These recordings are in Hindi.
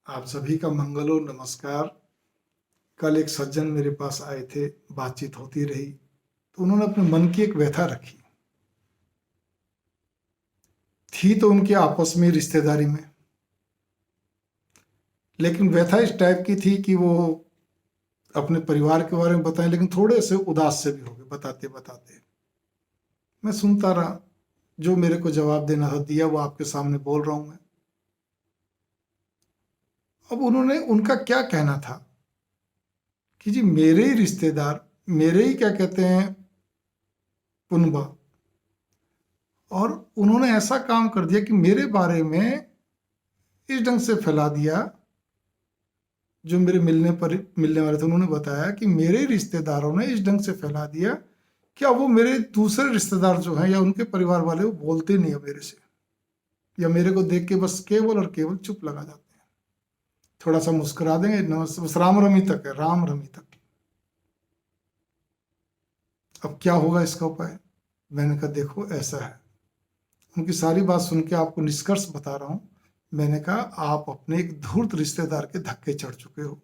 आप सभी का मंगल हो। नमस्कार। कल एक सज्जन मेरे पास आए थे, बातचीत होती रही, तो उन्होंने अपने मन की एक व्यथा रखी। थी तो उनके आपस में रिश्तेदारी में, लेकिन व्यथा इस टाइप की थी कि वो अपने परिवार के बारे में बताएं, लेकिन थोड़े से उदास से भी हो गए बताते बताते। मैं सुनता रहा, जो मेरे को जवाब देना था दिया, वो आपके सामने बोल रहा हूं मैं। अब उन्होंने, उनका क्या कहना था कि जी मेरे ही रिश्तेदार, मेरे ही क्या कहते हैं पुनबा, और उन्होंने ऐसा काम कर दिया कि मेरे बारे में इस ढंग से फैला दिया। जो मेरे मिलने वाले थे, उन्होंने बताया कि मेरे रिश्तेदारों ने इस ढंग से फैला दिया कि अब वो मेरे दूसरे रिश्तेदार जो हैं या उनके परिवार वाले, वो बोलते नहीं है मेरे से, या मेरे को देख के बस केवल और केवल चुप लगा जाते हैं। थोड़ा सा मुस्कुरा देंगे, नमस्ते, बस राम रमी तक है, राम रमी तक। अब क्या होगा इसका उपाय? मैंने कहा देखो ऐसा है। उनकी सारी बात सुन के आपको निष्कर्ष बता रहा हूं। मैंने कहा आप अपने एक धूर्त रिश्तेदार के धक्के चढ़ चुके हो।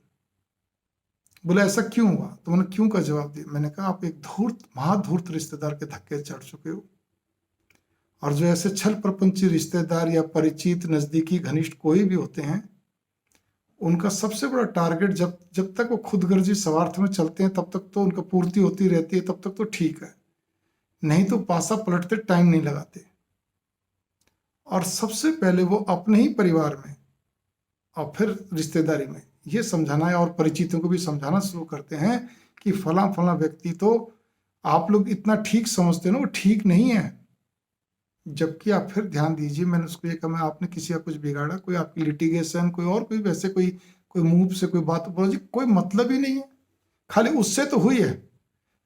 बोले ऐसा क्यों हुआ? तो मैंने क्यों का जवाब दिया। मैंने कहा आप एक धूर्त, महाधूर्त रिश्तेदार के धक्के चढ़ चुके हो। और जो ऐसे छल प्रपंची रिश्तेदार या परिचित, नजदीकी, घनिष्ठ कोई भी होते हैं, उनका सबसे बड़ा टारगेट, जब जब तक वो खुदगर्जी स्वार्थ में चलते हैं तब तक तो उनका पूर्ति होती रहती है, तब तक तो ठीक है। नहीं तो पासा पलटते टाइम नहीं लगाते। और सबसे पहले वो अपने ही परिवार में और फिर रिश्तेदारी में ये समझाना है, और परिचितों को भी समझाना शुरू करते हैं कि फला फला व्यक्ति तो आप लोग इतना ठीक समझते हो ना, वो ठीक नहीं है। जबकि आप फिर ध्यान दीजिए, मैंने उसको ये कहा, मैं आपने किसी का कुछ बिगाड़ा, कोई आपकी लिटिगेशन, कोई और कोई वैसे कोई कोई मुंह से कोई बात बोलो जी, कोई मतलब ही नहीं है। खाली उससे तो हुई है,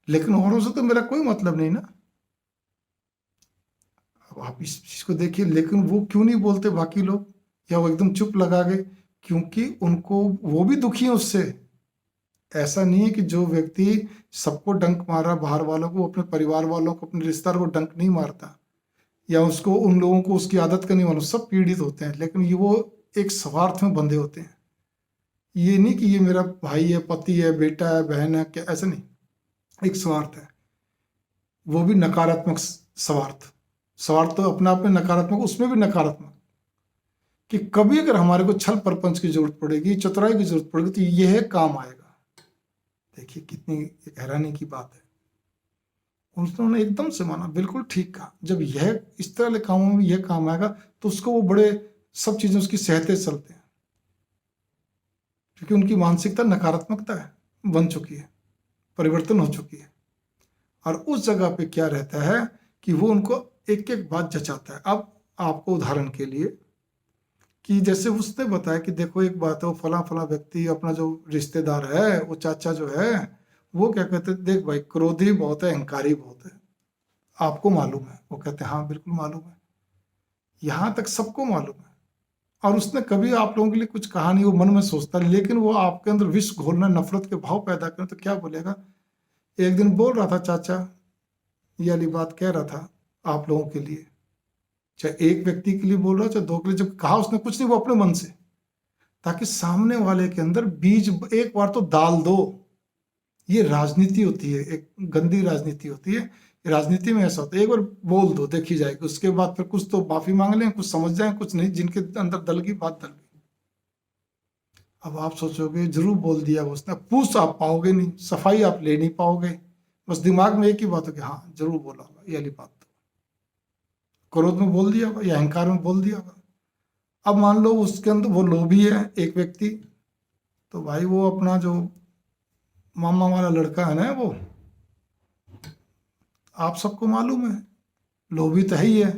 लेकिन औरों से तो मेरा कोई मतलब नहीं ना। अब आप इस चीज को देखिए, लेकिन वो क्यों नहीं बोलते बाकी लोग, या वो एकदम चुप लगा गए? क्योंकि उनको, वो भी दुखी है उससे। ऐसा नहीं है कि जो व्यक्ति सबको डंक मारा, बाहर वालों को, अपने परिवार वालों को, अपने रिश्तेदार को डंक नहीं मारता, या उसको, उन लोगों को उसकी आदत का नहीं मालूम, सब पीड़ित होते हैं, लेकिन ये वो एक स्वार्थ में बंधे होते हैं। ये नहीं कि ये मेरा भाई है, पति है, बेटा है, बहन है, क्या, ऐसा नहीं। एक स्वार्थ है, वो भी नकारात्मक स्वार्थ। स्वार्थ तो अपने आप में नकारात्मक, उसमें भी नकारात्मक, कि कभी अगर हमारे को छल प्रपंच की जरूरत पड़ेगी, चतुराई की जरूरत पड़ेगी, तो यह काम आएगा। देखिए कितनी एक हैरानी की बात है। उन्होंने एकदम से माना, बिल्कुल ठीक कहा। जब यह इस तरह के कामों में यह काम आएगा, तो उसको वो बड़े सब चीजें उसकी सहते चलते हैं, क्योंकि उनकी मानसिकता नकारात्मकता है, बन चुकी है, परिवर्तन हो चुकी है। और उस जगह पे क्या रहता है कि वो उनको एक एक बात जचाता है। अब आपको उदाहरण के लिए, कि जैसे उसने बताया कि देखो एक बात है, वो फला फला व्यक्ति, अपना जो रिश्तेदार है, वो चाचा जो है, वो क्या कहते हैं, देख भाई क्रोधी बहुत है, अहंकारी बहुत है, आपको मालूम है? वो कहते हैं हाँ बिल्कुल मालूम है। यहाँ तक सबको मालूम है। और उसने कभी आप लोगों के लिए कुछ कहा नहीं, वो मन में सोचता, लेकिन वो आपके अंदर विष घोलना, नफरत के भाव पैदा करना, तो क्या बोलेगा? एक दिन बोल रहा था चाचा, ये वाली बात कह रहा था आप लोगों के लिए, चाहे एक व्यक्ति के लिए बोल रहा, चाहे दो के लिए। जब कहा उसने कुछ नहीं, वो अपने मन से, ताकि सामने वाले के अंदर बीज एक बार तो डाल दो। ये राजनीति होती है, एक गंदी राजनीति होती है। राजनीति में ऐसा होता है, एक बार बोल दो, देखी जाएगी, उसके बाद फिर कुछ तो माफी मांग लें, कुछ समझ जाए, कुछ नहीं, जिनके अंदर दल की बात दल गई। अब आप सोचोगे जरूर बोल दिया उसने, पूछ आप पाओगे नहीं, सफाई आप ले नहीं पाओगे, बस दिमाग में एक ही बात हो कि हाँ जरूर बोला होगा, ये वाली बात तो क्रोध में बोल दिया होगा या अहंकार में बोल दिया होगा। अब मान लो उसके अंदर वो लोभी है एक व्यक्ति, तो भाई वो अपना जो मामा वाला लड़का है ना, वो आप सबको मालूम है, लोभी तो है ही है,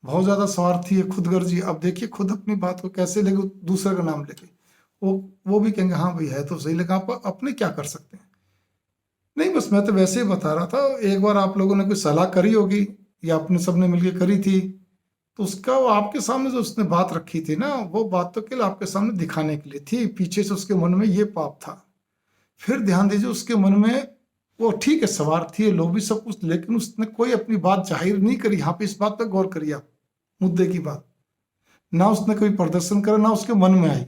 बहुत ज्यादा स्वार्थी है, खुदगर्जी। अब देखिए खुद अपनी बात को कैसे लेके, दूसरे का नाम लेके, वो भी कहेंगे हाँ भाई है तो सही, लेकिन आप अपने क्या कर सकते हैं? नहीं, बस मैं तो वैसे ही बता रहा था, एक बार आप लोगों ने कोई सलाह करी होगी, या अपने सबने मिलकर करी थी, तो उसका, वो आपके सामने जो उसने बात रखी थी ना, वो बात तो केवल आपके सामने दिखाने के लिए थी, पीछे से उसके मन में ये पाप था। फिर ध्यान दीजिए, उसके मन में, वो ठीक है स्वार्थी है, लोभी, सब कुछ, लेकिन उसने कोई अपनी बात जाहिर नहीं करी। यहाँ पे इस बात पर गौर करिए आप, मुद्दे की बात, ना उसने कोई प्रदर्शन करा, ना उसके मन में आई।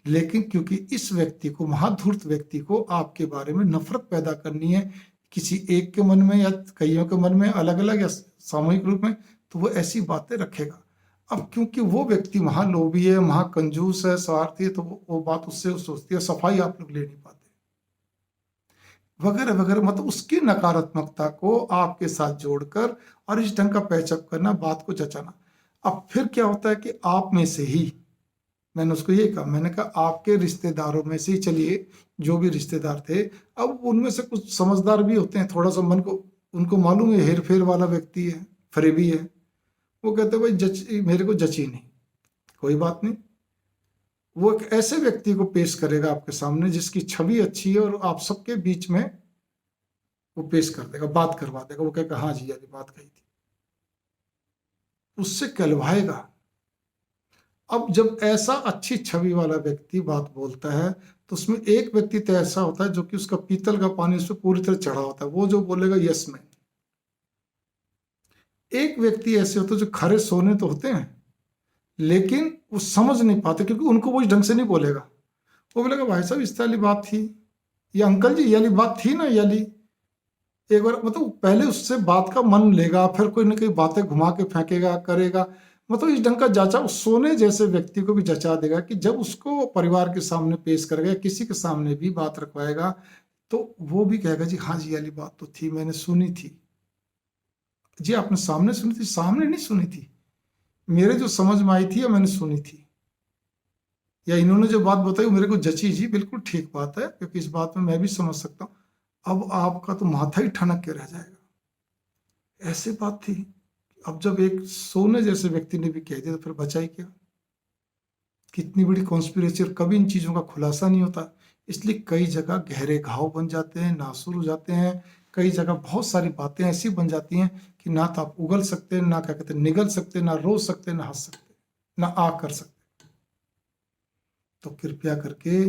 लेकिन क्योंकि इस व्यक्ति को, महाधूर्त व्यक्ति को आपके बारे में नफरत पैदा करनी है, किसी एक के मन में या कईयों के मन में अलग अलग या सामूहिक रूप में, तो वो ऐसी बातें रखेगा। अब क्योंकि वो व्यक्ति महालोभी है, महाकंजूस है, स्वार्थी है, तो वो बात उससे सोचती है, सफाई आप लोग ले नहीं पाते वगैरह वगैरह। मतलब उसकी नकारात्मकता को आपके साथ जोड़कर और इस ढंग का पैचअप करना, बात को जचाना। अब फिर क्या होता है कि आप में से ही, मैंने उसको ये कहा, मैंने कहा आपके रिश्तेदारों में से ही, चलिए जो भी रिश्तेदार थे, अब उनमें से कुछ समझदार भी होते हैं, थोड़ा सा मन को उनको मालूम है हेर फेर वाला व्यक्ति है, फरेबी है। वो कहते भाई मेरे को जची नहीं, कोई बात नहीं। वो एक ऐसे व्यक्ति को पेश करेगा आपके सामने जिसकी छवि अच्छी है, और आप सबके बीच में वो पेश कर देगा, बात करवा देगा। वो कहेगा हाँ जी यार बात कही थी, उससे कहलवाएगा। अब जब ऐसा अच्छी छवि वाला व्यक्ति बात बोलता है, तो उसमें एक व्यक्ति तो ऐसा होता है जो कि उसका पीतल का पानी उस पर पूरी तरह चढ़ा होता है, वो जो बोलेगा यस मैन। एक व्यक्ति ऐसे होते हैं जो खरे सोने तो होते हैं, लेकिन वो समझ नहीं पाते, क्योंकि उनको वो इस ढंग से नहीं बोलेगा। वो बोलेगा भाई साहब इस वाली बात थी, या अंकल जी ये वाली बात थी ना, ये वाली एक बार, मतलब पहले उससे बात का मन लेगा, फिर कोई ना कोई बातें घुमा के फेंकेगा, करेगा। मतलब इस ढंग का जांचा उस सोने जैसे व्यक्ति को भी जचा देगा कि जब उसको परिवार के सामने पेश करेगा, किसी के सामने भी बात रखवाएगा, तो वो भी कहेगा जी हाँ जी वाली बात तो थी, मैंने सुनी थी। जी आपने सामने सुनी थी? सामने नहीं सुनी थी, मेरे जो समझ में आई थी या मैंने सुनी थी, या इन्होंने जो बात बताई वो मेरे को जची। जी बिल्कुल ठीक बात है, क्योंकि इस बात में मैं भी समझ सकता हूँ। अब आपका तो माथा ही ठनक के रह जाएगा, ऐसे बात थी। अब जब एक सोने जैसे व्यक्ति ने भी कह दिया, तो फिर बचा ही क्या। कितनी बड़ी कॉन्स्पिरेसी, और कभी इन चीज़ों का खुलासा नहीं होता। इसलिए कई जगह गहरे घाव बन जाते हैं, नासूर हो जाते हैं। कई जगह बहुत सारी बातें ऐसी बन जाती हैं कि ना तो आप उगल सकते हैं, ना क्या कहते हैं निगल सकते, ना रो सकते, ना हंस सकते, ना आ कर सकते। तो कृपया करके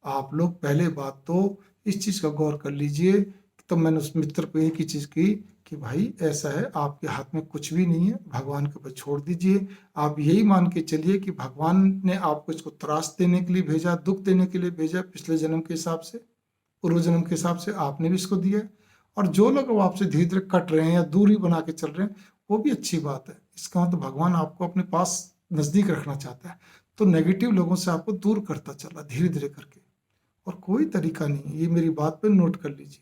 आप लोग पहले बात तो इस चीज़ का गौर कर लीजिए। तो मैंने उस मित्र को एक ही चीज़ की कि भाई ऐसा है, आपके हाथ में कुछ भी नहीं है, भगवान के ऊपर छोड़ दीजिए। आप यही मान के चलिए कि भगवान ने आपको इसको त्रास देने के लिए भेजा, दुख देने के लिए भेजा, पिछले जन्म के हिसाब से, पूर्व जन्म के हिसाब से आपने भी इसको दिया। और जो लोग अब आपसे धीरे धीरे कट रहे हैं या दूरी बना के चल रहे हैं, वो भी अच्छी बात है। इसका मतलब भगवान आपको अपने पास नज़दीक रखना चाहता है, तो नेगेटिव लोगों से आपको दूर करता चला धीरे धीरे करके। और कोई तरीका नहीं है, ये मेरी बात पे नोट कर लीजिए।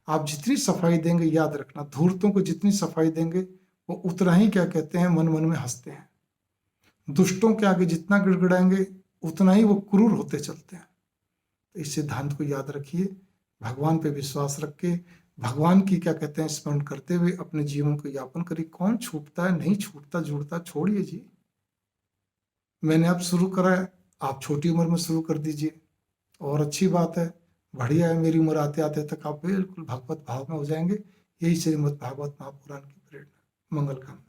आप जितनी सफाई देंगे, याद रखना, धूर्तों को जितनी सफाई देंगे, वो उतना ही क्या कहते हैं मन मन में हंसते हैं। दुष्टों के आगे जितना गिड़गिड़ाएंगे, उतना ही वो क्रूर होते चलते हैं। तो इस सिद्धांत को याद रखिए, भगवान पे विश्वास रख के, भगवान की क्या कहते हैं स्मरण करते हुए अपने जीवन को यापन करिए। कौन छूटता है? नहीं छूटता, जुड़ता छोड़िए जी। मैंने अब शुरू करा है, आप छोटी उम्र में शुरू कर दीजिए, और अच्छी बात है, बढ़िया है। मेरी उम्र आते आते तक आप बिल्कुल भगवत भाव में हो जाएंगे। यही श्रीमद् भागवत महापुराण की प्रेरणा। मंगल कामना।